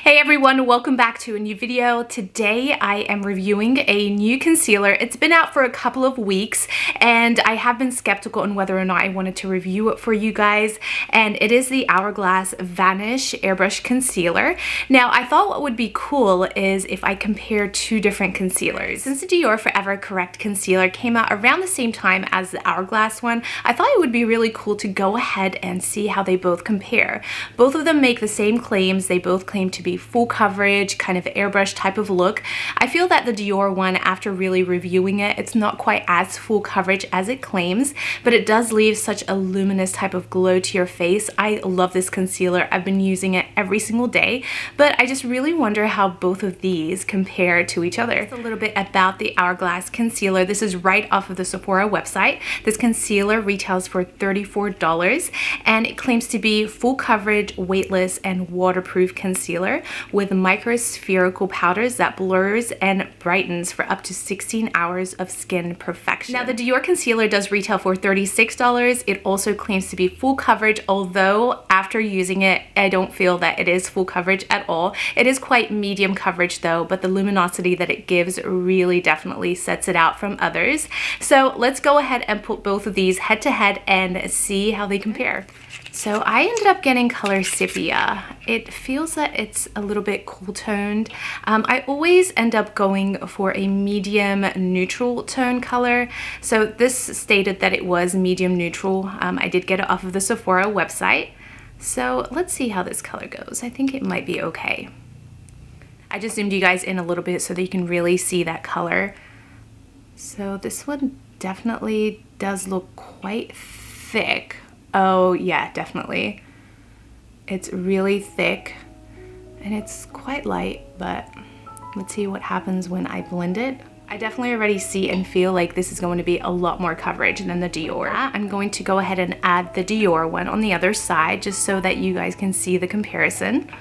Hey everyone, welcome back to a new video. Today I am reviewing a new concealer. It's been out for a couple of weeks and I have been skeptical on whether or not I wanted to review it for you guys, and it is the Hourglass Vanish Airbrush Concealer. Now I thought what would be cool is if I compare two different concealers. Since the Dior Forever Correct concealer came out around the same time as the Hourglass one, I thought it would be really cool to go ahead and see how they both compare. Both of them make the same claims. They both claim to be full coverage, kind of airbrush type of look. I feel that the Dior one, after really reviewing it, it's not quite as full coverage as it claims, but it does leave such a luminous type of glow to your face. I love this concealer. I've been using it every single day, but I just really wonder how both of these compare to each other. Just a little bit about the Hourglass concealer. This is right off of the Sephora website. This concealer retails for $34 and it claims to be full coverage, weightless, and waterproof concealer with microspherical powders that blurs and brightens for up to 16 hours of skin perfection. Now the Dior concealer does retail for $36. It also claims to be full coverage, although after using it, I don't feel that it is full coverage at all. It is quite medium coverage though, but the luminosity that it gives really definitely sets it out from others. So let's go ahead and put both of these head to head and see how they compare. So I ended up getting color Sepia. It feels that it's a little bit cool toned. I always end up going for a medium neutral tone color. So this stated that it was medium neutral. I did get it off of the Sephora website. So let's see how this color goes. I think it might be okay. I just zoomed you guys in a little bit so that you can really see that color. So this one definitely does look quite thick. Oh yeah, definitely. It's really thick and it's quite light, but let's see what happens when I blend it. I definitely already see and feel like this is going to be a lot more coverage than the Dior. I'm going to go ahead and add the Dior one on the other side just so that you guys can see the comparison.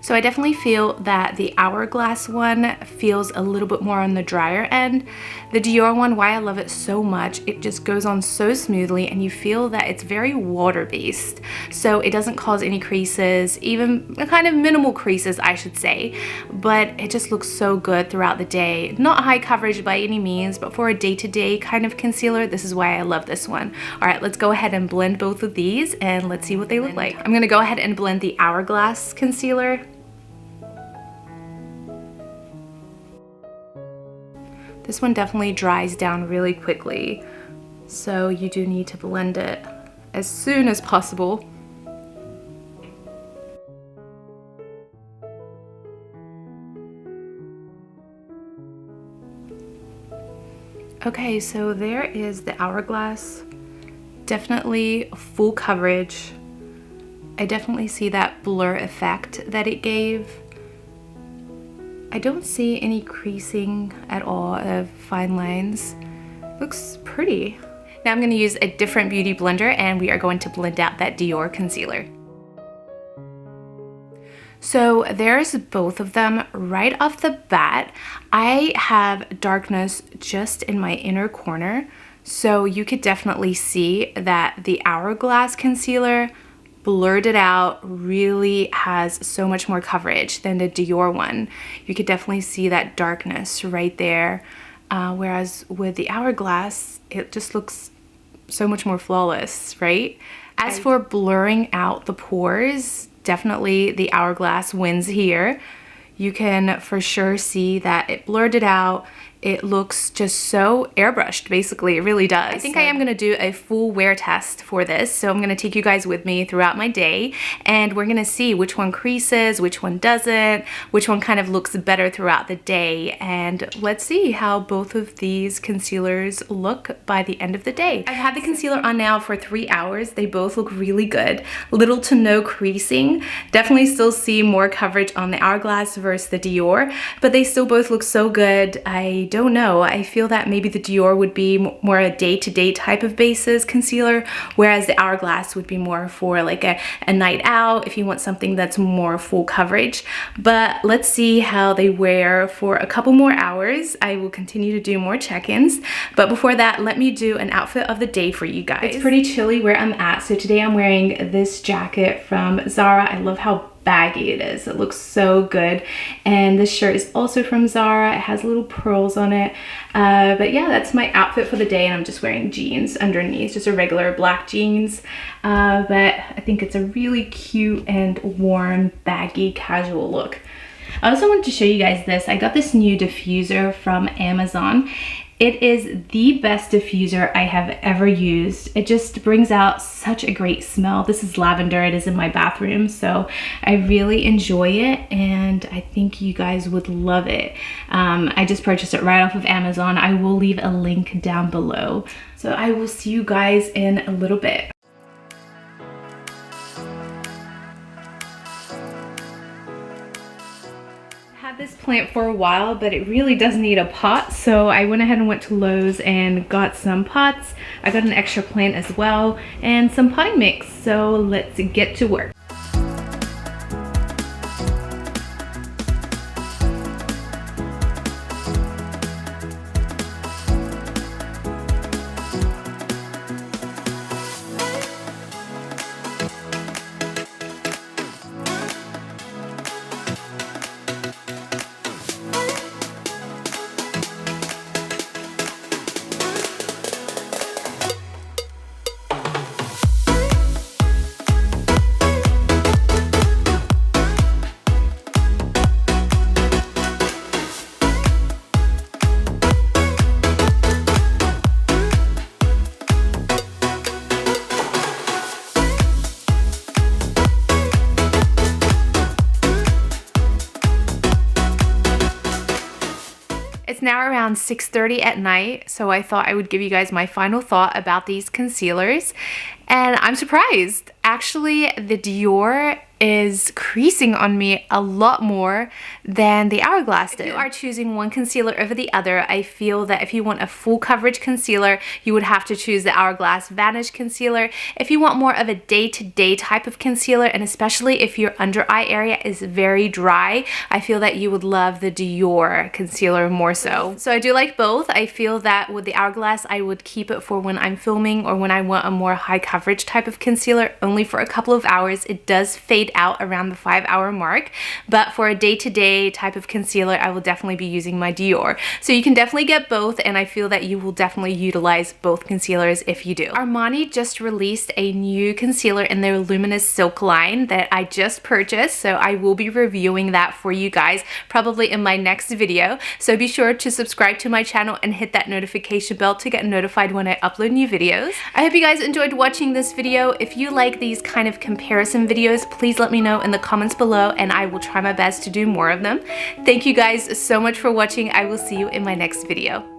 So I definitely feel that the Hourglass one feels a little bit more on the drier end. The Dior one, why I love it so much, it just goes on so smoothly and you feel that it's very water-based. So it doesn't cause any creases, even kind of minimal creases, I should say. But it just looks so good throughout the day. Not high coverage by any means, but for a day-to-day kind of concealer, this is why I love this one. All right, let's go ahead and blend both of these and let's see what they look like. I'm gonna go ahead and blend the Hourglass concealer. This one definitely dries down really quickly, so you do need to blend it as soon as possible. Okay, so there is the Hourglass. Definitely full coverage. I definitely see that blur effect that it gave. I don't see any creasing at all of fine lines. Looks pretty. Now I'm going to use a different beauty blender and we are going to blend out that Dior concealer. So there's both of them right off the bat. I have darkness just in my inner corner, so you could definitely see that the Hourglass concealer blurred it out, really has so much more coverage than the Dior one. You could definitely see that darkness right there, whereas with the Hourglass, it just looks so much more flawless, right? As for blurring out the pores, definitely the Hourglass wins here. You can for sure see that it blurred it out. It looks just so airbrushed, basically. It really does. I think I am gonna do a full wear test for this, so I'm gonna take you guys with me throughout my day, and we're gonna see which one creases, which one doesn't, which one kind of looks better throughout the day, and let's see how both of these concealers look by the end of the day. I've had the concealer on now for 3 hours. They both look really good. Little to no creasing. Definitely still see more coverage on the Hourglass versus the Dior, but they still both look so good. I don't know. I feel that maybe the Dior would be more a day-to-day type of basis concealer, whereas the Hourglass would be more for like a night out if you want something that's more full coverage. But let's see how they wear for a couple more hours. I will continue to do more check-ins, but before that, let me do an outfit of the day for you guys. It's pretty chilly where I'm at, so today I'm wearing this jacket from Zara. I love how baggy it is. It looks so good. And this shirt is also from Zara. It has little pearls on it. But yeah, that's my outfit for the day, and I'm just wearing jeans underneath, just a regular black jeans. But I think it's a really cute and warm, baggy, casual look. I also wanted to show you guys this. I got this new diffuser from Amazon. It is the best diffuser I have ever used. It just brings out such a great smell. This is lavender. It is in my bathroom, so I really enjoy it, and I think you guys would love it. I just purchased it right off of Amazon. I will leave a link down below. So I will see you guys in a little bit. This plant for a while, but it really does need a pot, so I went ahead and went to Lowe's and got some pots. I got an extra plant as well and some potting mix, so let's get to work. It's now around 6:30 at night, so I thought I would give you guys my final thought about these concealers. And I'm surprised. Actually, the Dior is creasing on me a lot more than the Hourglass did. If you are choosing one concealer over the other, I feel that if you want a full coverage concealer, you would have to choose the Hourglass Vanish concealer. If you want more of a day-to-day type of concealer, and especially if your under eye area is very dry, I feel that you would love the Dior concealer more so. So I do like both. I feel that with the Hourglass, I would keep it for when I'm filming or when I want a more high coverage type of concealer, only for a couple of hours. It does fade out around the 5-hour mark, but for a day-to-day type of concealer, I will definitely be using my Dior. So you can definitely get both, and I feel that you will definitely utilize both concealers if you do. Harmonie just released a new concealer in their Luminous Silk line that I just purchased, so I will be reviewing that for you guys probably in my next video. So be sure to subscribe to my channel and hit that notification bell to get notified when I upload new videos. I hope you guys enjoyed watching this video. If you like these kind of comparison videos, please let me know in the comments below, and I will try my best to do more of them. Thank you guys so much for watching. I will see you in my next video.